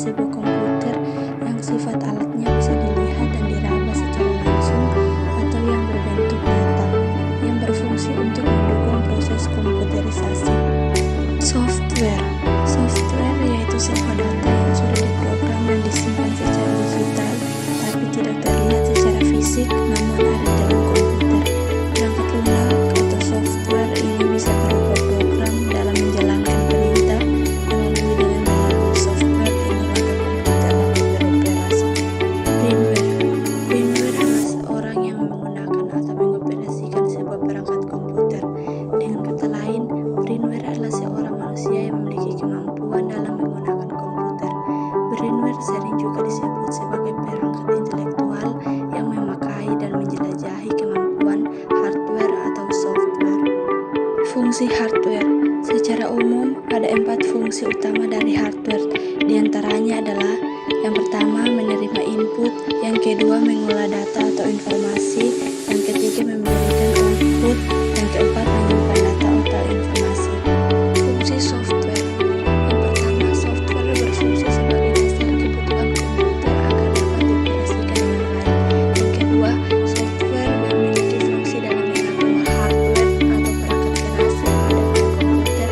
sebuah komputer yang sifat alatnya bisa dilihat dan diraba secara langsung atau yang berbentuk nyata, yang berfungsi untuk mendukung proses komputerisasi. Software yaitu sebuah data yang sudah diprogram dan disimpan secara digital, tapi tidak terlihat secara fisik, namun ada dalam komputer. Perangkat lunak atau software ini bisa berupa program dalam menjalankan perintah, melalui software inilah komputer dapat beroperasi. Brainware adalah seorang yang menggunakan atau mengoperasikan sebuah perangkat komputer. Dengan kata lain, brainware adalah seorang manusia yang memiliki kemampuan dalam menggunakan komputer. Brainware sering juga disebut sebagai perangkat intelektual yang memakai dan menjelajahi kemampuan hardware atau software. Fungsi hardware. Secara umum, ada 4 fungsi utama dari hardware. Di antaranya adalah: yang pertama, menerima input; yang kedua, mengolah data atau informasi; yang ketiga, memberikan output; yang keempat, menyimpan data atau informasi. Fungsi software. Yang pertama, software berfungsi sebagai dasar kebutuhan komputer agar dapat dioperasikan dengan baik. Yang kedua, software memiliki fungsi dalam mengatur hardware atau perangkat keras yang ada pada komputer.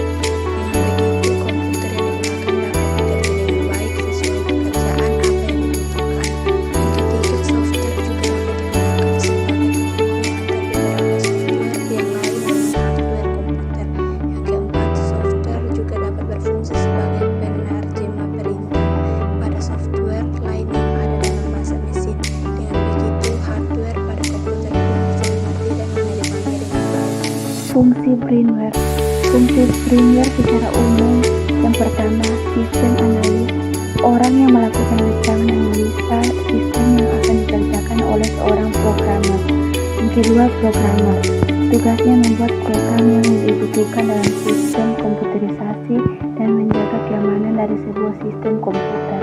Dengan begitu, komputer yang digunakan dapat bekerja dengan baik sesuai pekerjaan apa yang dibutuhkan. Yang ketiga, software juga dapat digunakan sebagai penghubung antar beberapa software yang lain dengan hardware komputer. Yang keempat, software juga dapat berfungsi sebagai penerjemah perintah pada software lain yang ada dalam bahasa mesin. Dengan begitu, hardware pada komputer pun bisa dimengerti dan menerjemahnya dengan baik. Fungsi brainware. Fungsi brainware secara umum: yang pertama, sistem analis. Orang yang melakukan rancangan analisa sistem yang akan dikerjakan oleh seorang programmer. Yang kedua, programmer. Tugasnya membuat program yang dibutuhkan dalam sistem komputerisasi dan menjaga keamanan dari sebuah sistem komputer.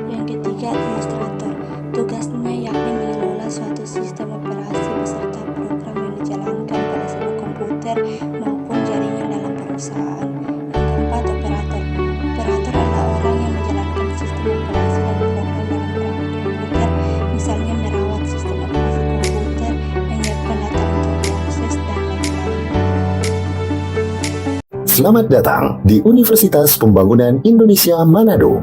Yang ketiga, administrator. Tugasnya yakni mengelola suatu sistem operasi beserta program yang dijalankan pada sebuah komputer maupun jaringan dalam perusahaan. Yang keempat, operator. Operator adalah orang yang menjalankan sistem operasi dan program dalam perangkat komputer, misalnya merawat sistem operasi komputer, menyiapkan data untuk proses, dan lain-lain. Selamat datang di Universitas Pembangunan Indonesia Manado,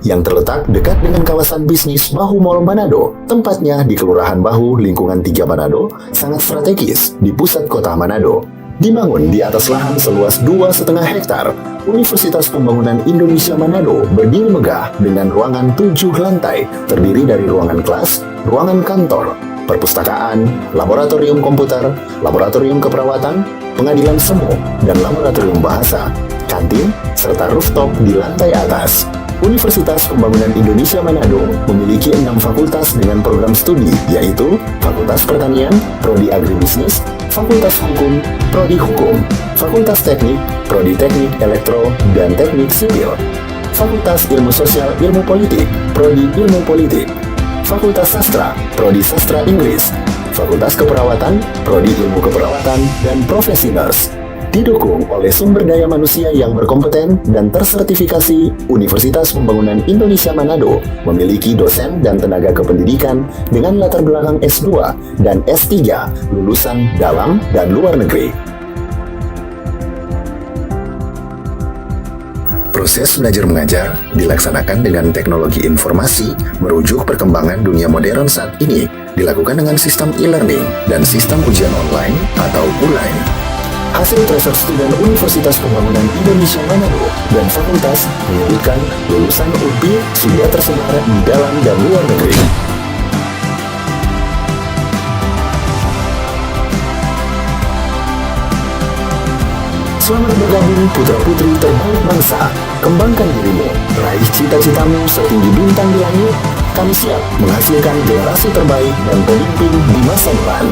yang terletak dekat dengan kawasan bisnis Bahu Mall Manado. Tempatnya di Kelurahan Bahu, Lingkungan 3 Manado, sangat strategis di pusat kota Manado. Dibangun di atas lahan seluas 2,5 hektar, Universitas Pembangunan Indonesia Manado berdiri megah dengan ruangan 7 lantai, terdiri dari ruangan kelas, ruangan kantor, perpustakaan, laboratorium komputer, laboratorium keperawatan, pengadilan semu, dan laboratorium bahasa, kantin, serta rooftop di lantai atas. Universitas Pembangunan Indonesia Manado memiliki 6 fakultas dengan program studi, yaitu Fakultas Pertanian, Prodi Agribisnis, Fakultas Hukum, Prodi Hukum, Fakultas Teknik, Prodi Teknik Elektro dan Teknik Sipil, Fakultas Ilmu Sosial Ilmu Politik, Prodi Ilmu Politik, Fakultas Sastra, Prodi Sastra Inggris, Fakultas Keperawatan, Prodi Ilmu Keperawatan dan Profesi Nurse. Didukung oleh sumber daya manusia yang berkompeten dan tersertifikasi, Universitas Pembangunan Indonesia Manado memiliki dosen dan tenaga kependidikan dengan latar belakang S2 dan S3 lulusan dalam dan luar negeri. Proses belajar mengajar dilaksanakan dengan teknologi informasi merujuk perkembangan dunia modern saat ini, dilakukan dengan sistem e-learning dan sistem ujian online atau ULAI. Hasil tracer student Universitas Pembangunan Indonesia Manado dan fakultas menyebutkan lulusan UPI sudah tersebar di dalam dan luar negeri. Selamat bergabung putra-putri terbaik bangsa. Kembangkan dirimu, raih cita-citamu setinggi bintang di langit. Kami siap menghasilkan generasi terbaik dan pemimpin di masa depan.